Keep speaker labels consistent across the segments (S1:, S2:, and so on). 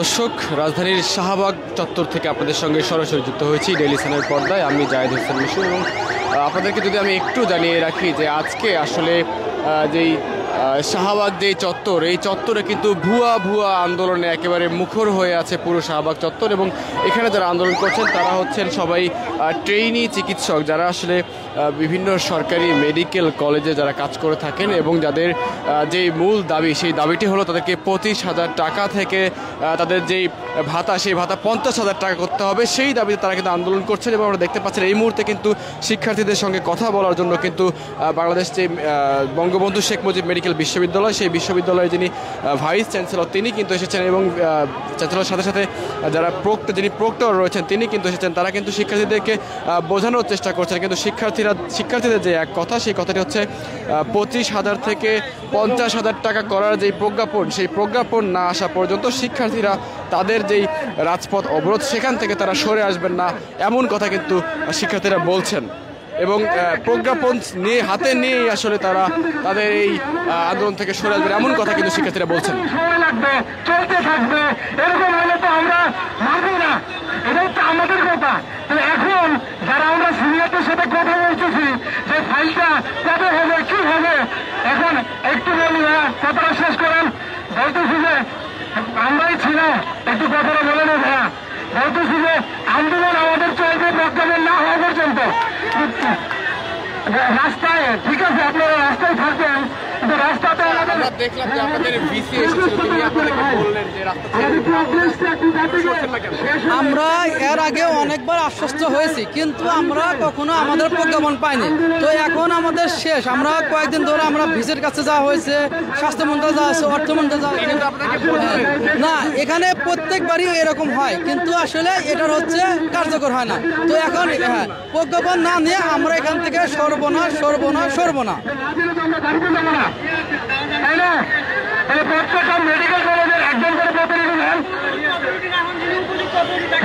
S1: দর্শক, রাজধানীর শাহবাগ চত্বর থেকে আপনাদের সঙ্গে সরাসরি যুক্ত হয়েছি ডেইলি সানের পর্দায়। আমি জায়েদ হোসেন মিশু এবং আপনাদেরকে যদি আমি একটু জানিয়ে রাখি যে আজকে আসলে যেই শাহবাগ যেই চত্বর, এই চত্বরে কিন্তু ভুয়া আন্দোলনে একেবারে মুখর হয়ে আছে পুরো শাহবাগ চত্বর। এবং এখানে যারা আন্দোলন করছেন তারা হচ্ছেন সবাই ট্রেইনি চিকিৎসক, যারা আসলে বিভিন্ন সরকারি মেডিকেল কলেজে যারা কাজ করে থাকেন এবং যাদের যে মূল দাবি, সেই দাবিটি হলো তাদেরকে 25,000 টাকা থেকে তাদের যেই ভাতা, সেই ভাতা 50,000 টাকা করতে হবে। সেই দাবিতে তারা কিন্তু আন্দোলন করছেন। এবং আমরা দেখতে পাচ্ছেন এই মুহূর্তে কিন্তু শিক্ষার্থীদের সঙ্গে কথা বলার জন্য কিন্তু বাংলাদেশ যে বঙ্গবন্ধু শেখ মুজিব মেডিকেল বিশ্ববিদ্যালয়, সেই বিশ্ববিদ্যালয়ের যিনি ভাইস চ্যান্সেলর তিনি কিন্তু এসেছেন। এবং চ্যান্সেলরের সাথে সাথে যারা যিনি প্রক্টর রয়েছেন তিনি কিন্তু এসেছেন। তারা কিন্তু শিক্ষার্থীদেরকে বোঝানোর চেষ্টা করছেন। কিন্তু শিক্ষার্থীদের যে এক কথা, সেই কথাটি হচ্ছে 25,000 থেকে 50,000 টাকা করার যেই প্রজ্ঞাপন, সেই প্রজ্ঞাপন না আসা পর্যন্ত শিক্ষার্থীরা তাদের যেই রাজপথ অবরোধ সেখান থেকে তারা সরে আসবেন না, এমন কথা কিন্তু শিক্ষার্থীরা বলছেন। এবং প্রজ্ঞাপন নিয়ে হাতে নিয়েই আসলে তারা তাদের এই আন্দোলন থেকে সরে আসবেন, এমন কথা কিন্তু শিক্ষার্থীরা বলছেন।
S2: আমাদের কথা এখন যারা আমরা সিনিয়রদের সাথে কথা বলতেছি যে ফাইলটা কবে হবে কি হবে, এখন একটু বলি কথাটা শেষ করেন। বলতেছি যে আমরাই ছিলাম, একটু কথাটা বলে না ভাইয়া। বলতেছি যে আন্দোলন আমাদের চলবে প্রজ্ঞাপন না হওয়া পর্যন্ত। রাস্তায় ঠিক আছে, আপনারা রাস্তায় থাকবেন, কিন্তু রাস্তাতে
S1: দেখলাম যে আপনাদের ভিসি এসেছিল, তিনি আপনাদেরকে বললেন যে
S3: আমরা এর আগে অনেকবার আশ্বস্ত হয়েছি, কিন্তু আমরা কখনো আমাদের প্রজ্ঞাপন পাইনি। তো এখন আমাদের শেষ। আমরা কয়েকদিন ধরে আমরা ভিসির কাছে যাওয়া হয়েছে, স্বাস্থ্য মন্ত্রণালয় যাওয়া হয়েছে, অর্থ মন্ত্রণালয় যাওয়া হয়েছে। না, এখানে প্রত্যেকবারই এরকম হয়, কিন্তু আসলে এটার হচ্ছে কার্যকর হয় না। তো এখন প্রজ্ঞাপন না নিয়ে আমরা এখান থেকে সরবনা।
S2: প্রত্যেকটা মেডিকেল কলেজের একজন করে প্রতিনিধি নেন।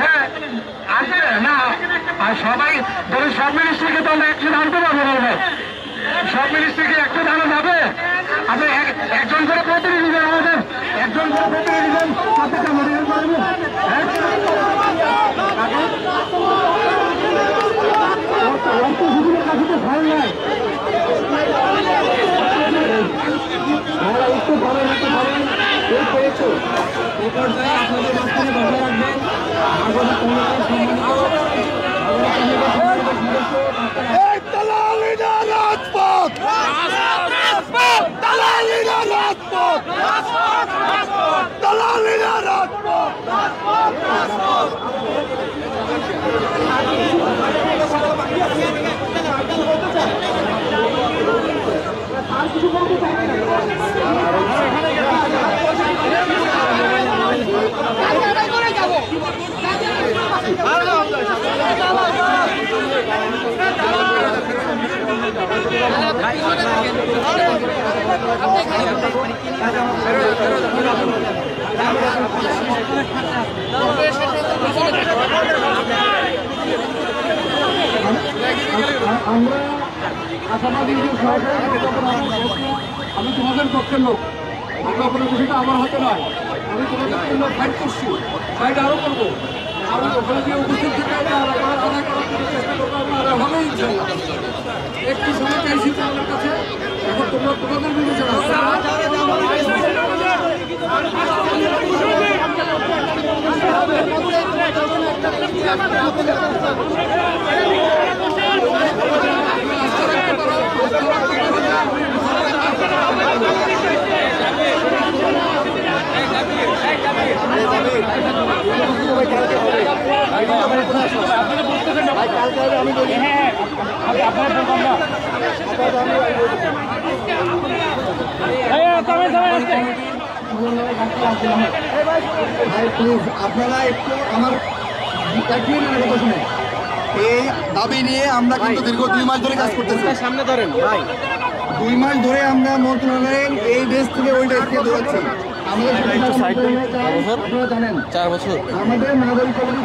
S2: হ্যাঁ আসবে না, আর সবাই ধরুন সব মিনিস্ট্রিকে তো আমরা একটু আনতে পারবো না। সব মিনিস্ট্রিকে একটু জানা যাবে। আপনি একজন করে প্রতিনিধি দেন, আমাদের একজন করে প্রতিনিধি দেন, প্রত্যেকটা মেডিকেল কলেজে। ভালো নয়, আমরা একটু ভালো রাখতে পারেন। এই পেয়েছ এই পর্যায়ে আপনাদের মাঝখানে বজায় রাখবেন নাগরিক আমরা আশাবাদী যে আমি তোমাদের পক্ষের লোক, প্রজ্ঞাপনের বিষয়টা আমার হাতে নয়। আমি তোমাদের জন্য ফাইট করছি, ফাইট আরো করবো। আমি ওখানে গিয়ে উপস্থিত থেকে আদায় করার চেষ্টা করবো। আমরা হবেই একটু সময় চাইছি তোমাদের কাছে। এখন তোমরা তোমাদের বিবেচনা আমি বলি আপনারা একটু আমার এই দাবি নিয়ে আমরা কিন্তু দীর্ঘ 2 মাস ধরে কাজ করতেছি।
S1: সামনে ধরেন ভাই,
S2: 2 মাস ধরে আমরা মন্ত্রণালয়ের এই ডেস্ক থেকে ওই ডেস্কে দৌড়াচ্ছি। আপনারা জানেন
S1: 4 বছর
S2: আমাদের নাগরিক কমিটি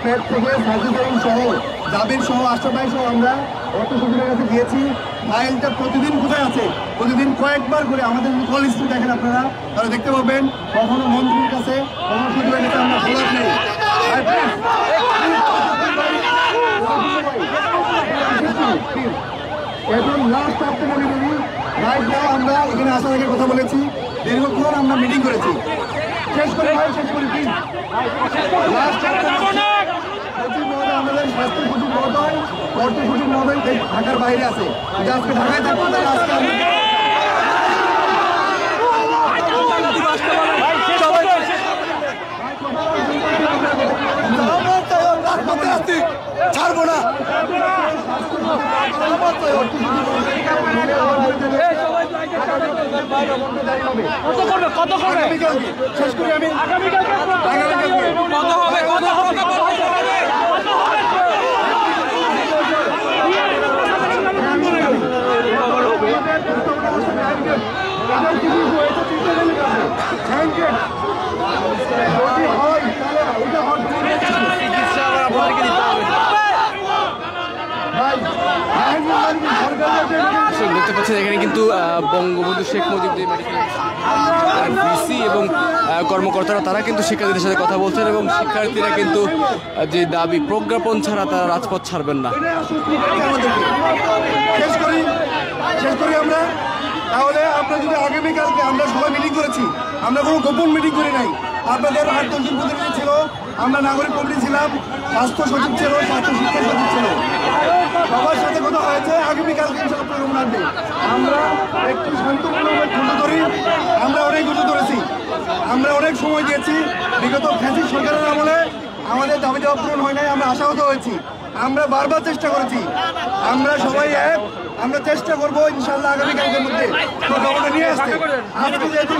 S2: পেট থেকে সার্টিফিকেট সহ জাবির সহ আশ্রয় সহ আমরা অর্থ সচিবের কাছে দিয়েছি। ফাইলটা প্রতিদিন কোথায় আছে, প্রতিদিন কয়েকবার করে আমাদের কল হিস্ট্রি দেখেন আপনারা, তাহলে দেখতে পাবেন কখনো মন্ত্রীর কাছে কখনো সচিবের কাছে আমরা খোলা নেই। এখন লাস্ট আপনি মনে করি রাইট নাও আমরা এখানে আসার আগে কথা বলেছি, দীর্ঘক্ষণ আমরা মিটিং করেছি। শেষ করি ভাই, শেষ করি প্লিজ। লাস্ট সচিব মহোদয়, আমাদের স্বাস্থ্য সচিব মহোদয়, অর্থ সচিব মহোদয় ঢাকার বাইরে আছে, যে আজকে ঢাকায় থাকবো তাহলে আজকে ছাড়বো না। কত করবে শেষ করি আমি
S1: দেখতে পাচ্ছেন এখানে কিন্তু বঙ্গবন্ধু শেখ মুজিব যে মেডিকেল ভিসি এবং কর্মকর্তারা তারা কিন্তু শিক্ষার্থীদের সাথে কথা বলছেন এবং শিক্ষার্থীরা কিন্তু যে দাবি প্রজ্ঞাপন ছাড়া তারা রাজপথ ছাড়বেন না।
S2: শেষ করি আমরা তাহলে। আমরা যদি আগামীকালকে আমরা সবাই মিটিং করেছি, আমরা কোনো গোপন মিটিং করি নাই। আপনাদের 8-10 জন প্রতিনিধি ছিল, আমরা নাগরিক কমিটি ছিলাম, স্বাস্থ্য সচিব ছিল, স্বাস্থ্য শিক্ষা সচিব ছিল, সবার সাথে কথা হয়েছে। আগামীকালকে ইনশাআল্লাহ প্রোগ্রাম রাখবে। আমরা একটু শান্তপূর্ণভাবে তুলে ধরি। আমরা অনেক গুরুত্ব ধরেছি, আমরা অনেক সময় দিয়েছি। বিগত ফ্যাসিস্ট সরকারের আমলে আমাদের দাবি দেওয়া পূরণ হয় নাই, আমরা আশাহত হয়েছি। আমরা বারবার চেষ্টা করেছি, আমরা সবাই এক, আমরা চেষ্টা করবো ইনশাআল্লাহ আগামীকালকের মধ্যে প্রোগ্রামটা নিয়ে আসতে। আজকে যেহেতু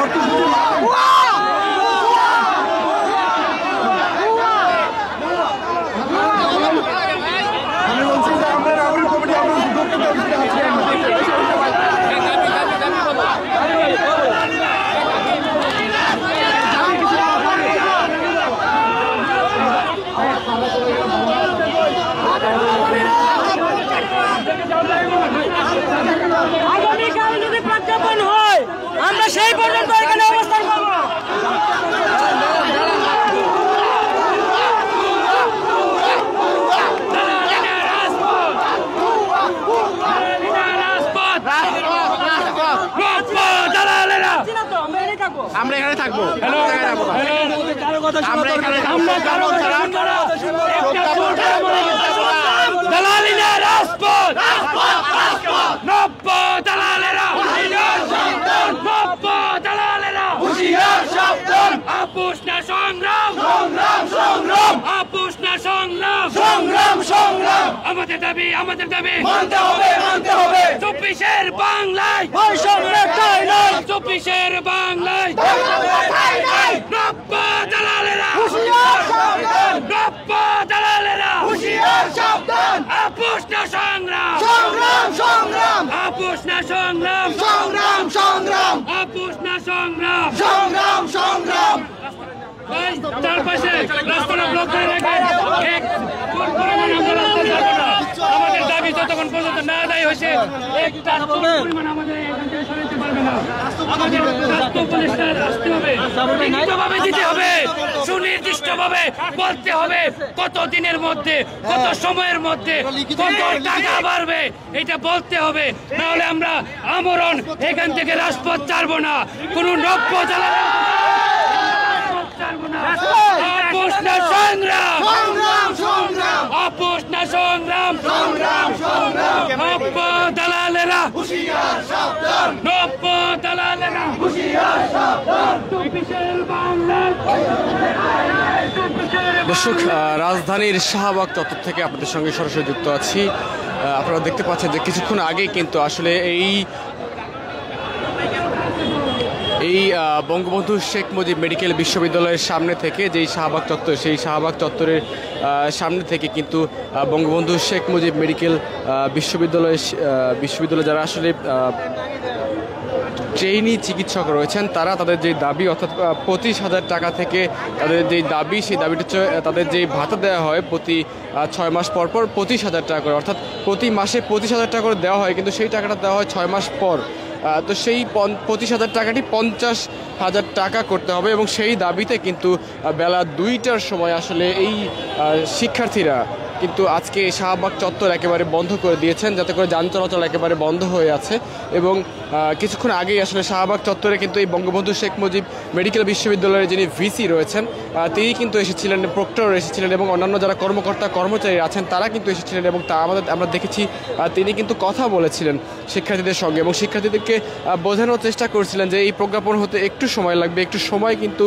S2: অর্থ সচিব আমি বলছি যে আমরা নাগরিক কমিটি আমরা
S4: আগামীকাল যদি প্রজ্ঞাপন হয় আমরা সেই পর্যন্ত এখানে অবস্থান করব।
S1: আমরা এখানে থাকবো, আমরা এখানে
S4: আমাদের দাবি মানতে হবে 24-এর বাংলায় 24-এর বাংলায় নব্য দালালেরা আপোষ না সংগ্রাম আপোষ না সংগ্রাম তার পাশে রাস্তাটা ব্লক করে রাখেন। আমাদের দাবি যতক্ষণ পর্যন্ত না আদায় হয়েছে একটা পরিমাণ আমাদের এখান থেকে সরাতে পারবে না। আমাদের স্বাস্থ্য উপদেষ্টা আসতে হবে, লিখিতভাবে দিতে হবে, সুনির্দিষ্টভাবে বলতে হবে কত দিনের মধ্যে, কত সময়ের মধ্যে, কত টাকা বাড়বে, এটা বলতে হবে। নাহলে আমরা আমরণ এখান থেকে রাজপথ ছাড়বো না। কোন নব্য জ্বালানো আপোষ না সংগ্রাম নব্য দালালেরা
S1: দর্শক, রাজধানীর শাহবাগ চত্বর থেকে আপনাদের সঙ্গে সরাসরি যুক্ত আছি। আপনারা দেখতে পাচ্ছেন যে কিছুক্ষণ আগেই কিন্তু আসলে এই বঙ্গবন্ধু শেখ মুজিব মেডিকেল বিশ্ববিদ্যালয়ের সামনে থেকে যেই শাহবাগ চত্বর, সেই শাহবাগ চত্বরের সামনে থেকে কিন্তু বঙ্গবন্ধু শেখ মুজিব মেডিকেল বিশ্ববিদ্যালয় যারা আসলে ট্রেনি চিকিৎসক রয়েছেন তারা তাদের যে দাবি অর্থাৎ 25,000 টাকা থেকে তাদের যে দাবি সেই দাবিটা হচ্ছে তাদের যে ভাতা দেওয়া হয় প্রতি 6 মাস পর পর 25,000 টাকা করে, অর্থাৎ প্রতি মাসে 25,000 টাকা করে দেওয়া হয়, কিন্তু সেই টাকাটা দেওয়া হয় 6 মাস পর। তো সেই 25,000 টাকাটি 50,000 টাকা করতে হবে এবং সেই দাবিতে কিন্তু বেলা 2টার সময় আসলে এই শিক্ষার্থীরা কিন্তু আজকে শাহবাগ চত্বর একেবারে বন্ধ করে দিয়েছেন, যাতে করে যান চলাচল একেবারে বন্ধ হয়ে আছে। এবং কিছুক্ষণ আগেই আসলে শাহবাগ চত্বরে কিন্তু এই বঙ্গবন্ধু শেখ মুজিব মেডিকেল বিশ্ববিদ্যালয়ের যিনি ভিসি রয়েছেন তিনি কিন্তু এসেছিলেন, প্রক্টর এসেছিলেন এবং অন্যান্য যারা কর্মকর্তা কর্মচারী আছেন তারা কিন্তু এসেছিলেন এবং তা আমরা দেখেছি তিনি কিন্তু কথা বলেছিলেন শিক্ষার্থীদের সঙ্গে এবং শিক্ষার্থীদেরকে বোঝানোর চেষ্টা করছিলেন যে এই প্রজ্ঞাপন হতে একটু সময় লাগবে, একটু সময় কিন্তু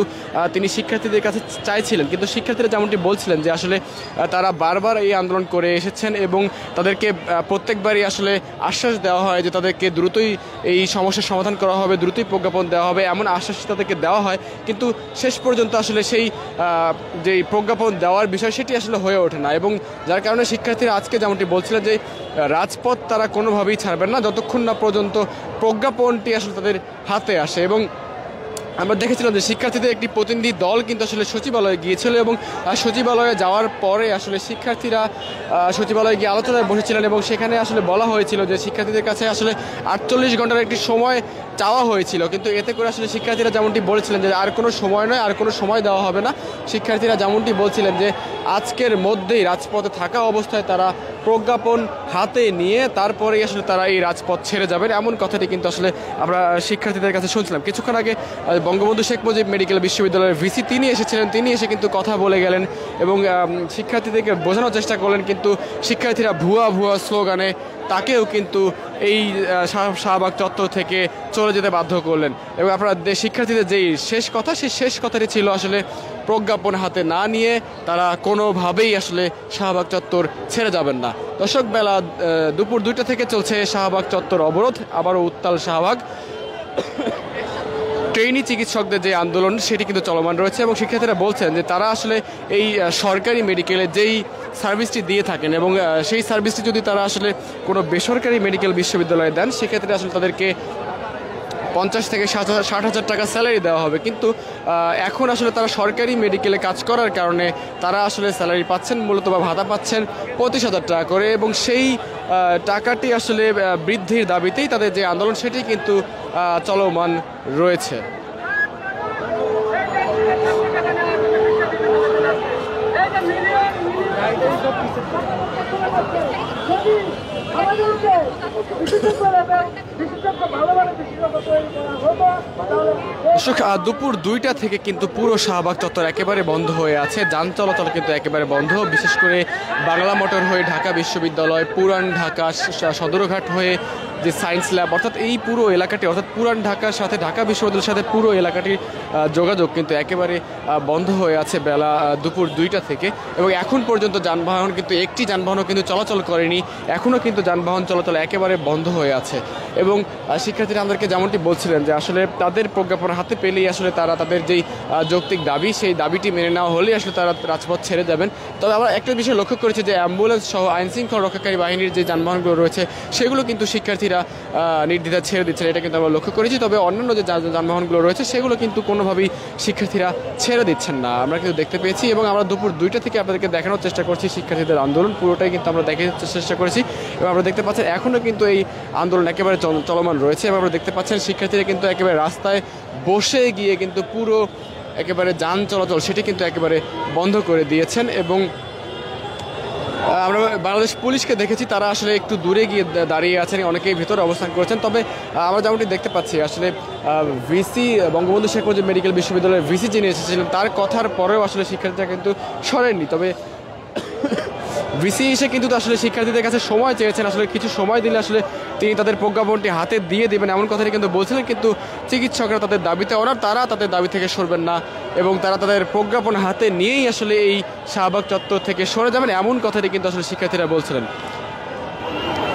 S1: তিনি শিক্ষার্থীদের কাছে চাইছিলেন। কিন্তু শিক্ষার্থীরা যেমনটি বলছিলেন যে আসলে তারা বারবার এই আন্দোলন করে এসেছেন এবং তাদেরকে প্রত্যেকবারই আসলে আশ্বাস দেওয়া হয় যে তাদেরকে দ্রুতই এই সমস্যার সমাধান করা হবে, দ্রুতই প্রজ্ঞাপন দেওয়া হবে, এমন আশ্বাস তাদেরকে দেওয়া হয়। কিন্তু শেষ পর্যন্ত আসলে সেই যে প্রজ্ঞাপন দেওয়ার বিষয় সেটি আসলে হয়ে ওঠে না এবং যার কারণে শিক্ষার্থীরা আজকে যেমনটি বলছিলেন যে রাজপথ তারা কোনোভাবেই ছাড়বেন না যতক্ষণ না পর্যন্ত প্রজ্ঞাপনটি আসলে তাদের হাতে আসে। এবং আমরা দেখেছিলাম যে শিক্ষার্থীদের একটি প্রতিনিধি দল কিন্তু আসলে সচিবালয়ে গিয়েছিল এবং সচিবালয়ে যাওয়ার পরে আসলে শিক্ষার্থীরা সচিবালয়ে গিয়ে আলোচনায় বসেছিলেন এবং সেখানে আসলে বলা হয়েছিল যে শিক্ষার্থীদের কাছে আসলে 48 ঘন্টার একটি সময় চাওয়া হয়েছিল, কিন্তু এতে করে আসলে শিক্ষার্থীরা যেমনটি বলেছিলেন যে আর কোনো সময় নয়, আর কোনো সময় দেওয়া হবে না। শিক্ষার্থীরা যেমনটি বলছিলেন যে আজকের মধ্যেই রাজপথে থাকা অবস্থায় তারা প্রজ্ঞাপন হাতে নিয়ে তারপরেই আসলে তারা এই রাজপথ ছেড়ে যাবেন, এমন কথাটি কিন্তু আসলে আমরা শিক্ষার্থীদের কাছে শুনছিলাম। কিছুক্ষণ আগে বঙ্গবন্ধু শেখ মুজিব মেডিকেল বিশ্ববিদ্যালয়ের ভিসি তিনি এসেছিলেন, তিনি এসে কিন্তু কথা বলে গেলেন এবং শিক্ষার্থীদেরকে বোঝানোর চেষ্টা করলেন, কিন্তু শিক্ষার্থীরা ভুয়া স্লোগানে তাকেও কিন্তু এই শাহবাগ চত্বর থেকে চলে যেতে বাধ্য করলেন। এবং আপনারা শিক্ষার্থীদের যেই শেষ কথা, সেই শেষ কথাটি ছিল আসলে প্রজ্ঞাপন হাতে না নিয়ে তারা কোনোভাবেই আসলে শাহবাগ চত্বর ছেড়ে যাবেন না। দর্শক, বেলা দুপুর 2টা থেকে চলছে শাহবাগ চত্বর অবরোধ, আবারও উত্তাল শাহবাগ। ট্রেনি চিকিৎসকদের যে আন্দোলন সেটি কিন্তু চলমান রয়েছে এবং শিক্ষার্থীরা বলছেন যে তারা আসলে এই সরকারি মেডিকেলে যেই সার্ভিসটি দিয়ে থাকেন এবং সেই সার্ভিসটি যদি তারা আসলে কোনো বেসরকারি মেডিকেল বিশ্ববিদ্যালয়ে দেন সেক্ষেত্রে আসলে তাদেরকে 50 থেকে 60,000 টাকা স্যালারি দেওয়া হবে, কিন্তু এখন আসলে তারা সরকারি মেডিকেলে কাজ করার কারণে তারা আসলে স্যালারি পাচ্ছেন মূলত বা ভাতা পাচ্ছেন 25,000 টাকা করে এবং সেই টাকাটি আসলে বৃদ্ধির দাবিতেই তাদের যে আন্দোলন সেটি কিন্তু চলমান রয়েছে। দর্শক, দুপুর 2টা থেকে কিন্তু পুরো শাহবাগ চত্বর একেবারে বন্ধ হয়ে আছে, যান চলাচল কিন্তু একেবারে বন্ধ। বিশেষ করে বাংলা মোটর হয়ে ঢাকা বিশ্ববিদ্যালয়, পুরান ঢাকা সদরঘাট হয়ে যে সায়েন্স ল্যাব, অর্থাৎ এই পুরো এলাকাটি, অর্থাৎ পুরান ঢাকার সাথে ঢাকা বিশ্ববিদ্যালয়ের সাথে পুরো এলাকাটির যোগাযোগ কিন্তু একেবারে বন্ধ হয়ে আছে বেলা দুপুর 2টা থেকে। এবং এখন পর্যন্ত যানবাহন কিন্তু একটি যানবাহনও কিন্তু চলাচল করেনি, এখনও কিন্তু যানবাহন চলাচল একেবারে বন্ধ হয়ে আছে। এবং শিক্ষার্থীরা আমাদেরকে যেমনটি বলছিলেন যে আসলে তাদের প্রজ্ঞাপন হাতে পেলেই আসলে তারা তাদের যেই যৌক্তিক দাবি সেই দাবিটি মেনে নেওয়া হলেই আসলে তারা রাজপথ ছেড়ে যাবেন। তবে আমরা একটা বিষয় লক্ষ্য করেছি যে অ্যাম্বুলেন্স সহ আইনশৃঙ্খলা রক্ষাকারী বাহিনীর যে যানবাহনগুলো রয়েছে সেগুলো কিন্তু শিক্ষার্থীরা নির্দ্বিধায় ছেড়ে দিচ্ছেন, এটা কিন্তু আমরা লক্ষ্য করেছি। তবে অন্যান্য যে যানবাহনগুলো রয়েছে সেগুলো কিন্তু কোনোভাবেই শিক্ষার্থীরা ছেড়ে দিচ্ছেন না, আমরা কিন্তু দেখতে পেয়েছি। এবং আমরা দুপুর 2টা থেকে আপনাদেরকে দেখানোর চেষ্টা করছি শিক্ষার্থীদের আন্দোলন পুরোটাই কিন্তু আমরা দেখার চেষ্টা করেছি এবং আমরা দেখতে পাচ্ছেন এখনও কিন্তু এই আন্দোলন একেবারে চলমান রয়েছে। এবং আমরা দেখতে পাচ্ছেন শিক্ষার্থীরা কিন্তু একেবারে রাস্তায় বসে গিয়ে কিন্তু পুরো একেবারে যান চলাচল সেটি কিন্তু একেবারে বন্ধ করে দিয়েছেন। এবং আমরা বাংলাদেশ পুলিশকে দেখেছি তারা আসলে একটু দূরে গিয়ে দাঁড়িয়ে আছেন, অনেকেই ভিতরে অবস্থান করেছেন। তবে আমরা যেমনটি দেখতে পাচ্ছি আসলে ভিসি বঙ্গবন্ধু শেখ মুজিব মেডিকেল বিশ্ববিদ্যালয়ের ভিসি যিনি এসেছিলেন তার কথার পরেও আসলে শিক্ষার্থীরা কিন্তু সরেননি। তবে ভিসি এসে কিন্তু আসলে শিক্ষার্থীদের কাছে সময় চেয়েছেন, আসলে কিছু সময় দিলে আসলে তিনি তাদের প্রজ্ঞাপনটি হাতে দিয়ে দেবেন এমন কথাটি কিন্তু বলছিলেন। কিন্তু চিকিৎসকরা তাদের দাবিতে অনার, তারা তাদের দাবি থেকে সরবেন না এবং তারা তাদের প্রজ্ঞাপন হাতে নিয়েই আসলে এই শাহবাগ চত্বর থেকে সরে যাবেন এমন কথাটি কিন্তু আসলে শিক্ষার্থীরা বলছিলেন।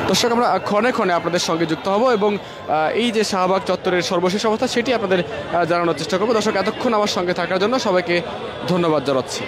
S1: দর্শক, আমরা ক্ষণে ক্ষণে আপনাদের সঙ্গে যুক্ত হব এবং এই যে শাহবাগ চত্বরের সর্বশেষ অবস্থা সেটি আপনাদের জানানোর চেষ্টা করব। দর্শক, এতক্ষণ আমার সঙ্গে থাকার জন্য সবাইকে ধন্যবাদ জানাচ্ছি।